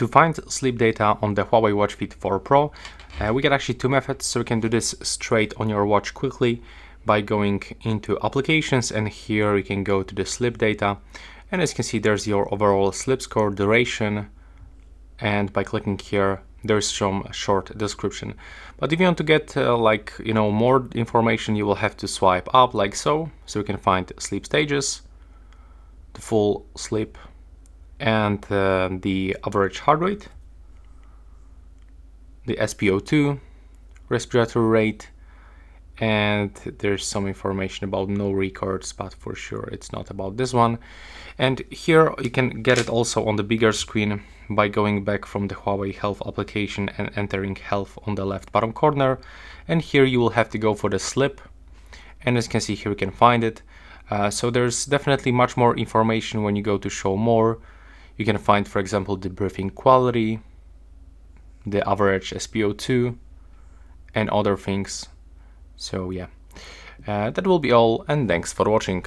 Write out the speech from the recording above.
To find sleep data on the Huawei Watch Fit 4 Pro, we get actually two methods. So we can do this straight on your watch quickly by going into applications, and here you can go to the sleep data, and as you can see there's your overall sleep score, duration, and by clicking here there's some short description. But if you want to get more information, you will have to swipe up like so you can find sleep stages, the full sleep, and the average heart rate, the SpO2, respiratory rate, and there's some information about no records, but for sure it's not about this one. And here you can get it also on the bigger screen by going back from the Huawei Health application and entering Health on the left bottom corner, and here you will have to go for the sleep, and as you can see here you can find it. So there's definitely much more information when you go to show more. You can find, for example, the breathing quality, the average SpO2, and other things. So yeah, that will be all, and thanks for watching.